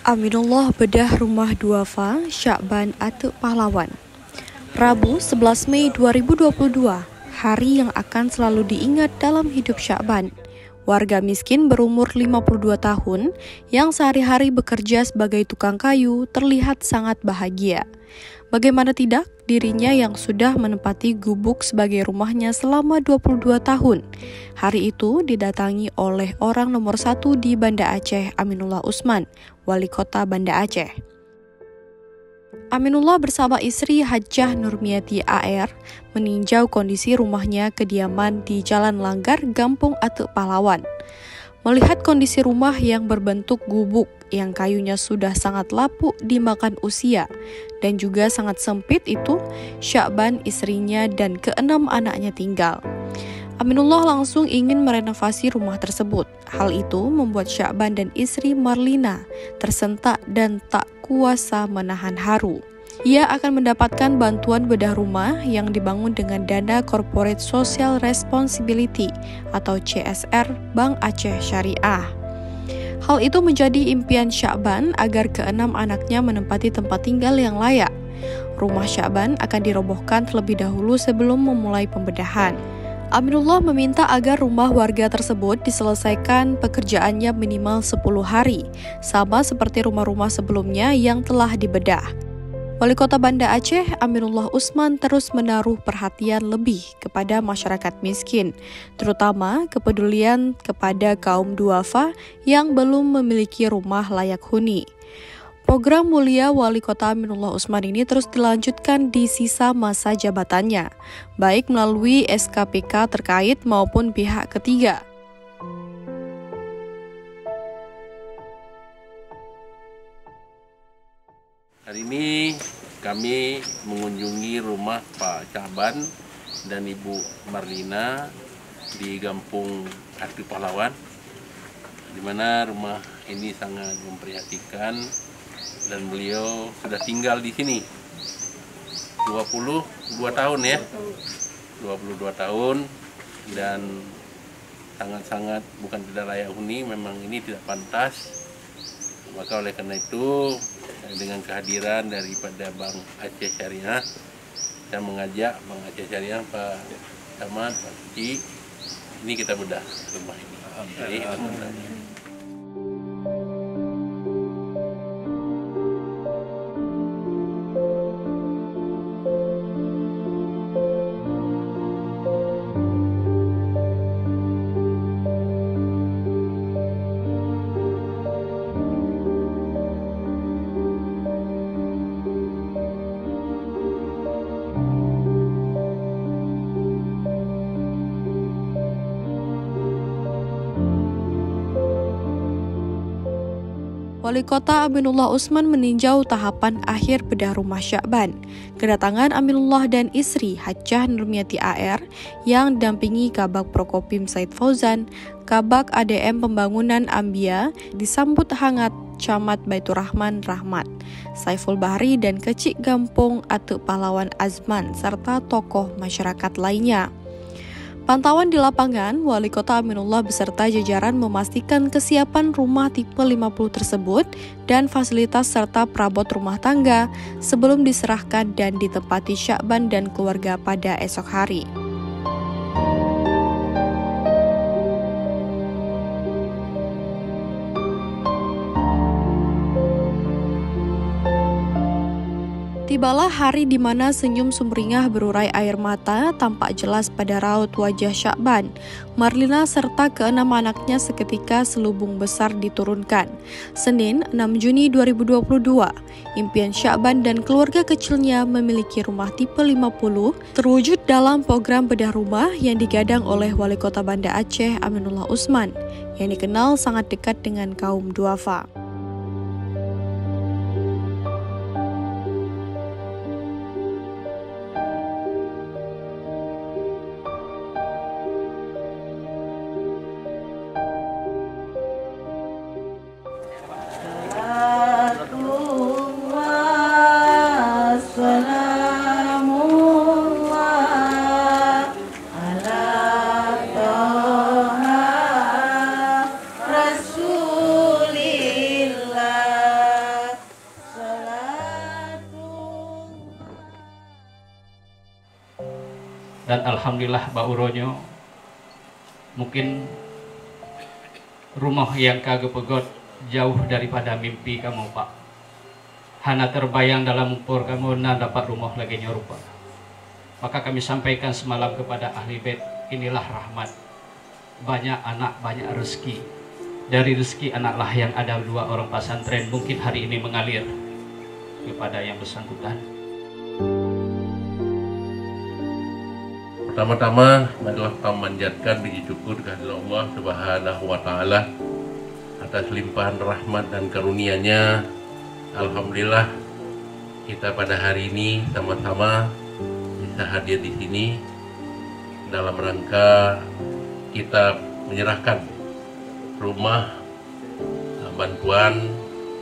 Aminullah bedah rumah duafa Syakban Atuk Pahlawan. Rabu 11 Mei 2022, hari yang akan selalu diingat dalam hidup Syakban. Warga miskin berumur 52 tahun yang sehari-hari bekerja sebagai tukang kayu terlihat sangat bahagia. Bagaimana tidak, dirinya yang sudah menempati gubuk sebagai rumahnya selama 22 tahun. Hari itu didatangi oleh orang nomor 1 di Banda Aceh, Aminullah Usman, Wali Kota Banda Aceh. Aminullah bersama istri Hajjah Nurmiati AR meninjau kondisi rumahnya kediaman di Jalan Langgar, Gampung Atuk Pahlawan. Melihat kondisi rumah yang berbentuk gubuk yang kayunya sudah sangat lapuk dimakan usia dan juga sangat sempit itu, Syakban, istrinya dan keenam anaknya tinggal. Aminullah langsung ingin merenovasi rumah tersebut. Hal itu membuat Syakban dan istri Marlina tersentak dan tak kuasa menahan haru. Ia akan mendapatkan bantuan bedah rumah yang dibangun dengan dana Corporate Social Responsibility atau CSR Bank Aceh Syariah. Hal itu menjadi impian Syakban agar keenam anaknya menempati tempat tinggal yang layak. Rumah Syakban akan dirobohkan terlebih dahulu sebelum memulai pembedahan. Aminullah meminta agar rumah warga tersebut diselesaikan pekerjaannya minimal 10 hari, sama seperti rumah-rumah sebelumnya yang telah dibedah. Wali Kota Banda Aceh, Aminullah Usman, terus menaruh perhatian lebih kepada masyarakat miskin, terutama kepedulian kepada kaum duafa yang belum memiliki rumah layak huni. Program mulia Wali Kota Aminullah Usman ini terus dilanjutkan di sisa masa jabatannya, baik melalui SKPK terkait maupun pihak ketiga. Hari ini kami mengunjungi rumah Pak Syakban dan Ibu Marlina di Gampung Atuk Pahlawan, di mana rumah ini sangat memprihatinkan dan beliau sudah tinggal di sini 22 tahun ya, 22 tahun dan sangat-sangat bukan tidak layak huni, memang ini tidak pantas. Maka oleh karena itu dengan kehadiran daripada Bank Aceh Syariah, saya mengajak Bank Aceh Syariah, Pak Camat, Pak Suci, ini kita bedah rumah ini. Jadi, Wali Kota Aminullah Usman meninjau tahapan akhir bedah rumah Syakban. Kedatangan Aminullah dan istri Hajjah Nurmiati AR yang didampingi Kabak Prokopim Said Fauzan, Kabak ADM Pembangunan Ambia disambut hangat Camat Baitur Rahman Rahmat, Saiful Bahri dan Kecik Gampung Atuk Pahlawan Azman serta tokoh masyarakat lainnya. Pantauan di lapangan, Wali Kota Aminullah beserta jajaran memastikan kesiapan rumah tipe 50 tersebut dan fasilitas serta perabot rumah tangga sebelum diserahkan dan ditempati Syakban dan keluarga pada esok hari. Tibalah hari di mana senyum sumringah berurai air mata tampak jelas pada raut wajah Syakban, Marlina serta keenam anaknya seketika selubung besar diturunkan. Senin 6 Juni 2022, impian Syakban dan keluarga kecilnya memiliki rumah tipe 50 terwujud dalam program bedah rumah yang digadang oleh Wali Kota Banda Aceh Aminullah Usman, yang dikenal sangat dekat dengan kaum duafa. Dan alhamdulillah Mbak Uronyo, mungkin rumah yang kagak pegot jauh daripada mimpi kamu Pak. Hana terbayang dalam umpur kamu na dapat rumah lagi nyorupa. Maka kami sampaikan semalam kepada ahli bait, inilah rahmat. Banyak anak, banyak rezeki. Dari rezeki anaklah yang ada 2 orang pesantren mungkin hari ini mengalir kepada yang bersangkutan. Pertama-tama adalah memanjatkan puji syukur kepada Allah Subhanahu wa Ta'ala atas limpahan rahmat dan karunia-Nya. Alhamdulillah kita pada hari ini sama-sama bisa hadir di sini dalam rangka kita menyerahkan rumah bantuan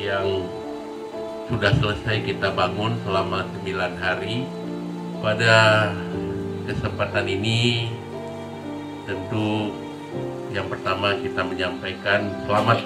yang sudah selesai kita bangun selama 9 hari. Pada kesempatan ini tentu yang pertama kita menyampaikan selamat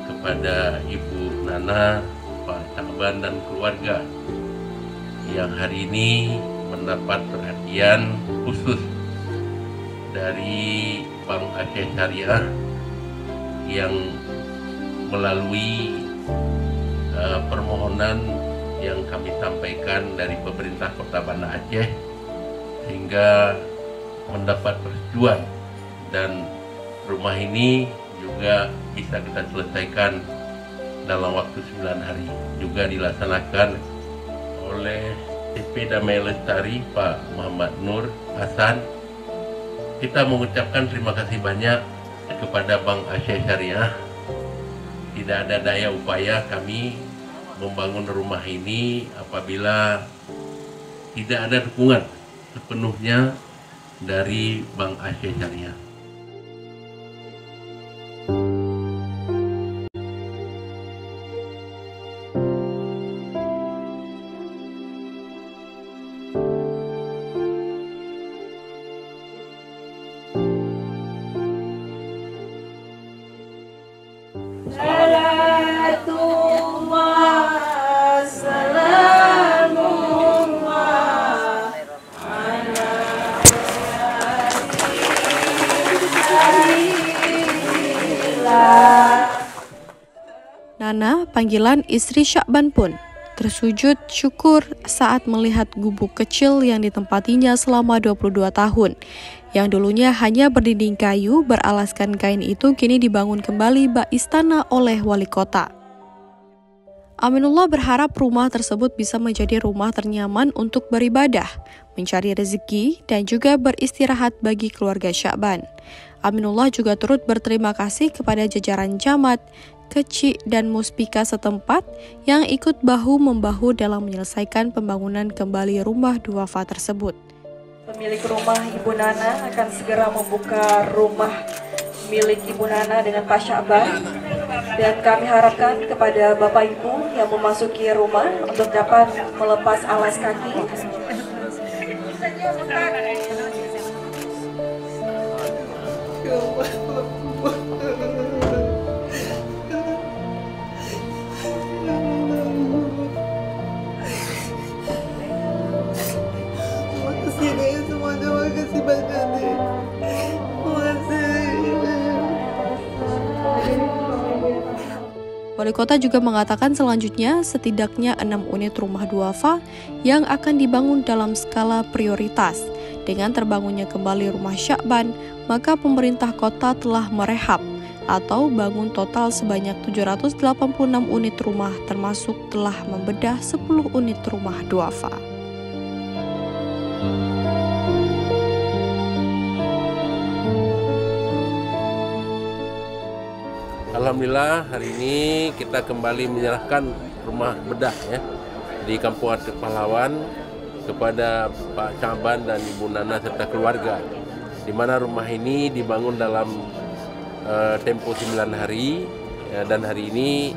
kepada Ibu Nana, Pak Syahban dan keluarga yang hari ini mendapat perhatian khusus dari Bank Aceh Syariah yang melalui permohonan yang kami sampaikan dari pemerintah Kota Banda Aceh sehingga mendapat persetujuan, dan rumah ini juga bisa kita selesaikan dalam waktu 9 hari. Juga dilaksanakan oleh TP Damai Lestari Pak Muhammad Nur Hasan. Kita mengucapkan terima kasih banyak kepada Bank Aceh Syariah. Tidak ada daya upaya kami membangun rumah ini apabila tidak ada dukungan sepenuhnya dari Bank Aceh Syariah. Nana, panggilan istri Syakban pun tersujud syukur saat melihat gubuk kecil yang ditempatinya selama 22 tahun. Yang dulunya hanya berdinding kayu beralaskan kain itu kini dibangun kembali bak istana oleh wali kota. Aminullah berharap rumah tersebut bisa menjadi rumah ternyaman untuk beribadah, mencari rezeki, dan juga beristirahat bagi keluarga Syakban. Aminullah juga turut berterima kasih kepada jajaran camat, kecik, dan muspika setempat yang ikut bahu-membahu dalam menyelesaikan pembangunan kembali rumah duafa tersebut. Pemilik rumah Ibu Nana akan segera membuka rumah milik Ibu Nana dengan Pak Syakban, dan kami harapkan kepada Bapak Ibu yang memasuki rumah untuk dapat melepas alas kaki. Wali kota juga mengatakan selanjutnya setidaknya 6 unit rumah duafa yang akan dibangun dalam skala prioritas. Dengan terbangunnya kembali rumah Syakban, maka pemerintah kota telah merehab atau bangun total sebanyak 786 unit rumah, termasuk telah membedah 10 unit rumah duafa. Alhamdulillah hari ini kita kembali menyerahkan rumah bedah ya di Kampung Atik Pahlawan kepada Pak Syahban dan Ibu Nana serta keluarga, di mana rumah ini dibangun dalam tempo 9 hari ya, dan hari ini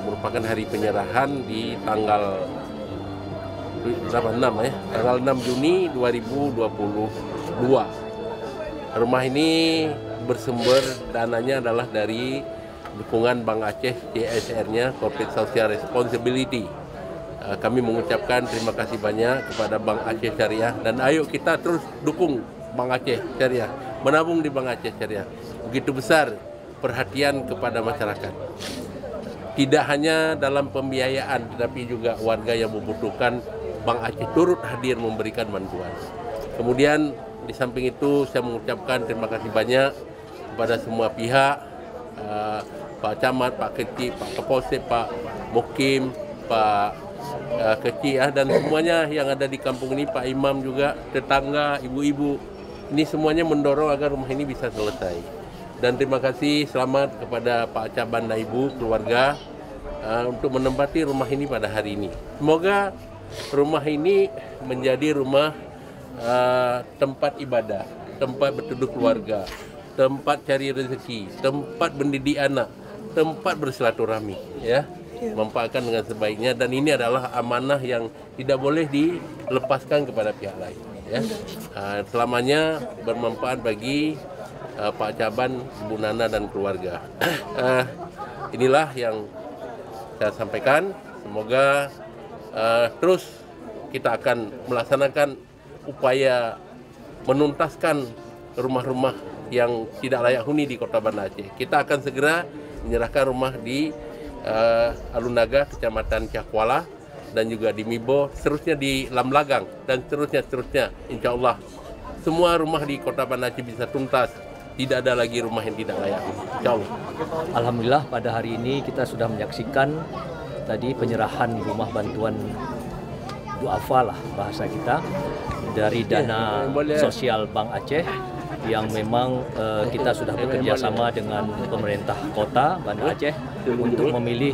merupakan hari penyerahan di tanggal 6 ya, tanggal 6 Juni 2022. Rumah ini bersumber dananya adalah dari dukungan Bank Aceh CSR-nya, Corporate Social Responsibility, kami mengucapkan terima kasih banyak kepada Bank Aceh Syariah, dan ayo kita terus dukung Bank Aceh Syariah, menabung di Bank Aceh Syariah. Begitu besar perhatian kepada masyarakat. Tidak hanya dalam pembiayaan, tetapi juga warga yang membutuhkan, Bank Aceh turut hadir memberikan bantuan. Kemudian di samping itu saya mengucapkan terima kasih banyak kepada semua pihak, Pak Camat, Pak Kecik, Pak Kapolsek, Pak Mukim, Pak Kecik, dan semuanya yang ada di kampung ini, Pak Imam juga, tetangga, ibu-ibu. Ini semuanya mendorong agar rumah ini bisa selesai. Dan terima kasih, selamat kepada Pak Caban dan Ibu, keluarga, untuk menempati rumah ini pada hari ini. Semoga rumah ini menjadi rumah tempat ibadah, tempat berteduh keluarga, tempat cari rezeki, tempat mendidik anak, tempat bersilaturahmi, ya. Memanfaatkan dengan sebaiknya, dan ini adalah amanah yang tidak boleh dilepaskan kepada pihak lain, ya. Selamanya bermanfaat bagi Pak Caban, Bu Nana dan keluarga. Inilah yang saya sampaikan. Semoga terus kita akan melaksanakan upaya menuntaskan rumah-rumah yang tidak layak huni di Kota Banda Aceh. Kita akan segera menyerahkan rumah di Alunaga, Kecamatan Cahkuala, dan juga di Mibo, seterusnya di Lamlagang, dan seterusnya. Insya Allah semua rumah di Kota Banda Aceh bisa tuntas. Tidak ada lagi rumah yang tidak layak. Insya Allah. Alhamdulillah pada hari ini kita sudah menyaksikan tadi penyerahan rumah bantuan duafa lah bahasa kita dari dana sosial Bank Aceh, yang memang kita sudah bekerja sama dengan pemerintah kota Banda Aceh untuk memilih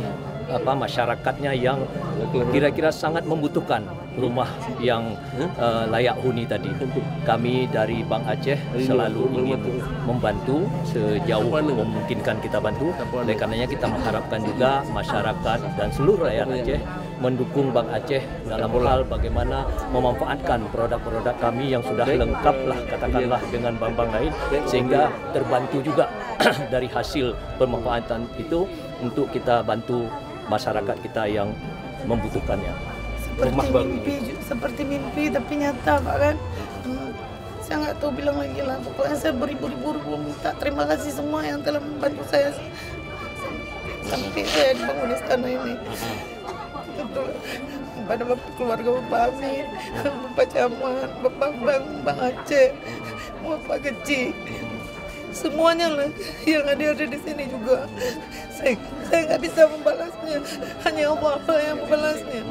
masyarakatnya yang kira-kira sangat membutuhkan rumah yang layak huni tadi. Kami dari Bank Aceh selalu ingin membantu sejauh memungkinkan kita bantu. Oleh karenanya kita mengharapkan juga masyarakat dan seluruh rakyat Aceh mendukung Bank Aceh dalam hal bagaimana memanfaatkan produk-produk kami yang sudah lengkap lah, katakanlah, dengan bank-bank lain, sehingga terbantu juga dari hasil pemanfaatan itu untuk kita bantu masyarakat kita yang membutuhkannya. Seperti mimpi tapi nyata, Pak, kan. Saya nggak tahu bilang lagi lah. Pokoknya saya beribu-ribu minta terima kasih semua yang telah membantu saya sampai saya dibangun istana ini. Pada keluarga Bapak Amin, Bapak Camat, Bapak Bang Aceh, Bapak Kecik, semuanya lah yang ada di sini juga. Saya nggak bisa membalasnya, hanya Allah yang membalasnya.